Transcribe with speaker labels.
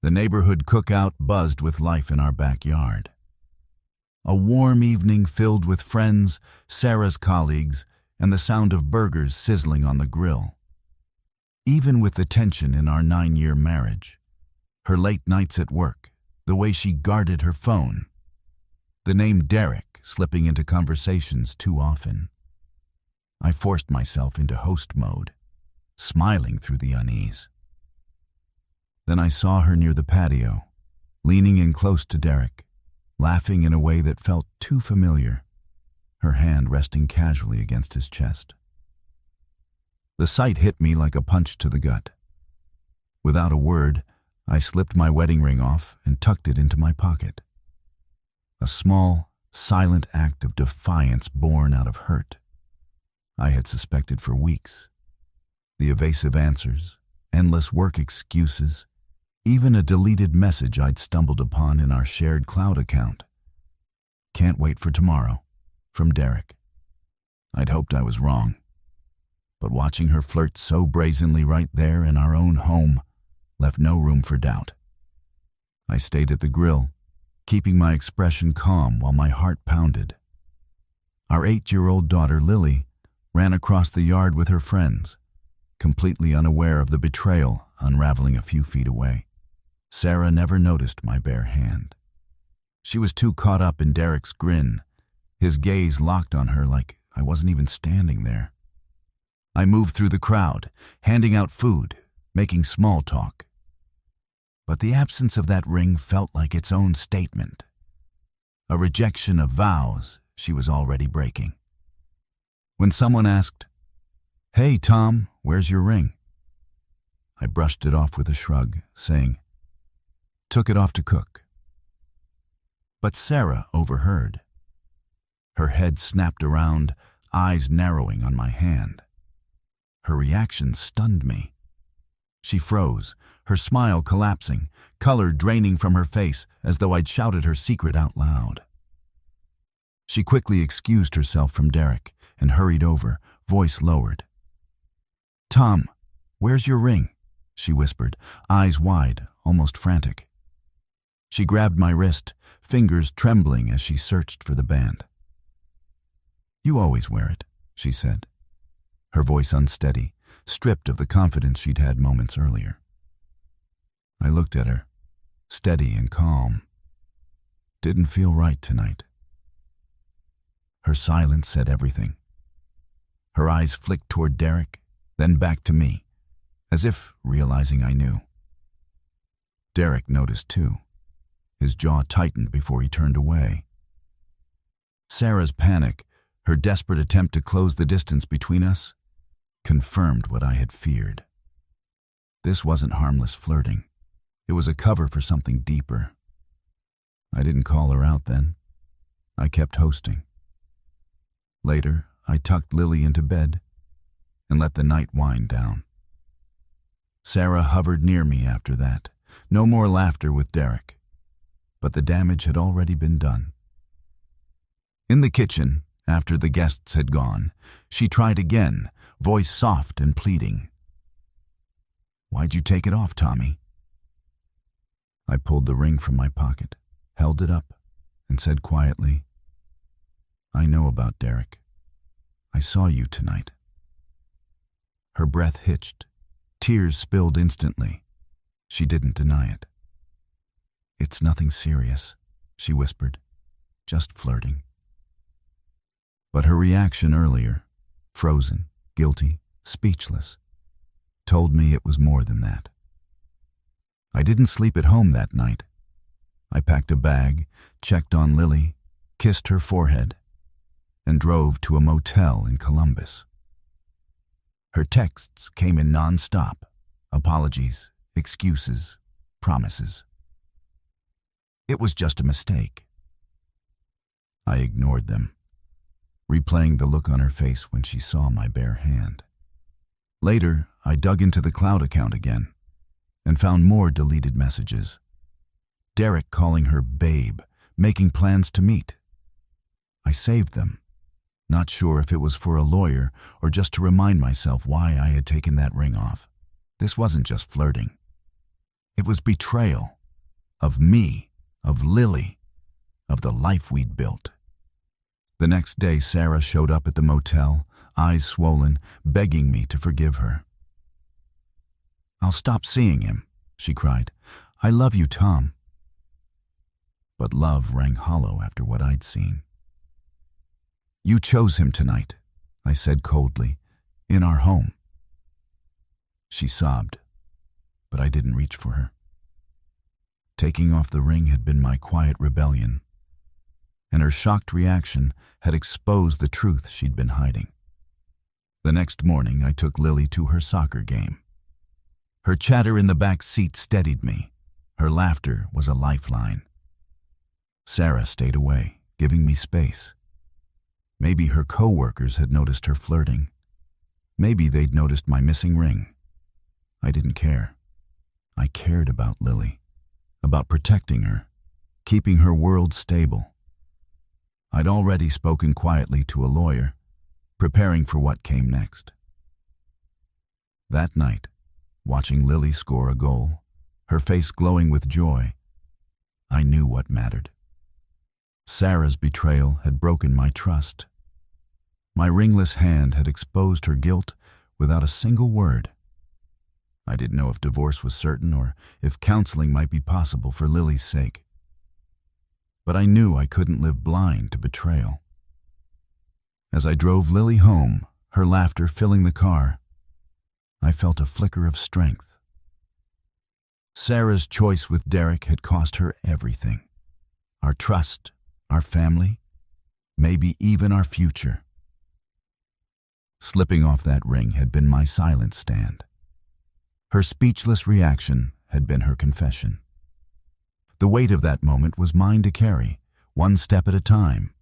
Speaker 1: The neighborhood cookout buzzed with life in our backyard. A warm evening filled with friends, Sarah's colleagues, and the sound of burgers sizzling on the grill. Even with the tension in our 9-year marriage, her late nights at work, the way she guarded her phone, the name Derek slipping into conversations too often, I forced myself into host mode, smiling through the unease. Then I saw her near the patio, leaning in close to Derek, laughing in a way that felt too familiar, her hand resting casually against his chest. The sight hit me like a punch to the gut. Without a word, I slipped my wedding ring off and tucked it into my pocket. A small, silent act of defiance born out of hurt I had suspected for weeks. The evasive answers, endless work excuses, even a deleted message I'd stumbled upon in our shared cloud account. "Can't wait for tomorrow," from Derek. I'd hoped I was wrong, but watching her flirt so brazenly right there in our own home left no room for doubt. I stayed at the grill, keeping my expression calm while my heart pounded. Our 8-year-old daughter, Lily, ran across the yard with her friends, completely unaware of the betrayal unraveling a few feet away. Sarah never noticed my bare hand. She was too caught up in Derek's grin, his gaze locked on her like I wasn't even standing there. I moved through the crowd, handing out food, making small talk. But the absence of that ring felt like its own statement, a rejection of vows she was already breaking. When someone asked, "Hey, Tom, where's your ring?" I brushed it off with a shrug, saying, "Took it off to cook." But Sarah overheard. Her head snapped around, eyes narrowing on my hand. Her reaction stunned me. She froze, her smile collapsing, color draining from her face as though I'd shouted her secret out loud. She quickly excused herself from Derek and hurried over, voice lowered. "Tom, where's your ring?" she whispered, eyes wide, almost frantic. She grabbed my wrist, fingers trembling as she searched for the band. "You always wear it," she said, her voice unsteady, stripped of the confidence she'd had moments earlier. I looked at her, steady and calm. Didn't feel right tonight. Her silence said everything. Her eyes flicked toward Derek, then back to me, as if realizing I knew. Derek noticed too. His jaw tightened before he turned away. Sarah's panic, her desperate attempt to close the distance between us, confirmed what I had feared. This wasn't harmless flirting. It was a cover for something deeper. I didn't call her out then. I kept hosting. Later, I tucked Lily into bed and let the night wind down. Sarah hovered near me after that. No more laughter with Derek. But the damage had already been done. In the kitchen, after the guests had gone, she tried again, voice soft and pleading. "Why'd you take it off, Tommy?" I pulled the ring from my pocket, held it up, and said quietly, "I know about Derek. I saw you tonight." Her breath hitched. Tears spilled instantly. She didn't deny it. "It's nothing serious," she whispered, "just flirting." But her reaction earlier, frozen, guilty, speechless, told me it was more than that. I didn't sleep at home that night. I packed a bag, checked on Lily, kissed her forehead, and drove to a motel in Columbus. Her texts came in non-stop, apologies, excuses, promises. It was just a mistake. I ignored them, replaying the look on her face when she saw my bare hand. Later, I dug into the cloud account again and found more deleted messages. Derek calling her babe, making plans to meet. I saved them, not sure if it was for a lawyer or just to remind myself why I had taken that ring off. This wasn't just flirting. It was betrayal. Of me, of Lily, of the life we'd built. The next day, Sarah showed up at the motel, eyes swollen, begging me to forgive her. "I'll stop seeing him," she cried. "I love you, Tom." But love rang hollow after what I'd seen. "You chose him tonight," I said coldly, "in our home." She sobbed, but I didn't reach for her. Taking off the ring had been my quiet rebellion, and her shocked reaction had exposed the truth she'd been hiding. The next morning, I took Lily to her soccer game. Her chatter in the back seat steadied me. Her laughter was a lifeline. Sarah stayed away, giving me space. Maybe her co-workers had noticed her flirting. Maybe they'd noticed my missing ring. I didn't care. I cared about Lily, about protecting her, keeping her world stable. I'd already spoken quietly to a lawyer, preparing for what came next. That night, watching Lily score a goal, her face glowing with joy, I knew what mattered. Sarah's betrayal had broken my trust. My ringless hand had exposed her guilt without a single word. I didn't know if divorce was certain or if counseling might be possible for Lily's sake. But I knew I couldn't live blind to betrayal. As I drove Lily home, her laughter filling the car, I felt a flicker of strength. Sarah's choice with Derek had cost her everything. Our trust, our family, maybe even our future. Slipping off that ring had been my silent stand. Her speechless reaction had been her confession. The weight of that moment was mine to carry, one step at a time.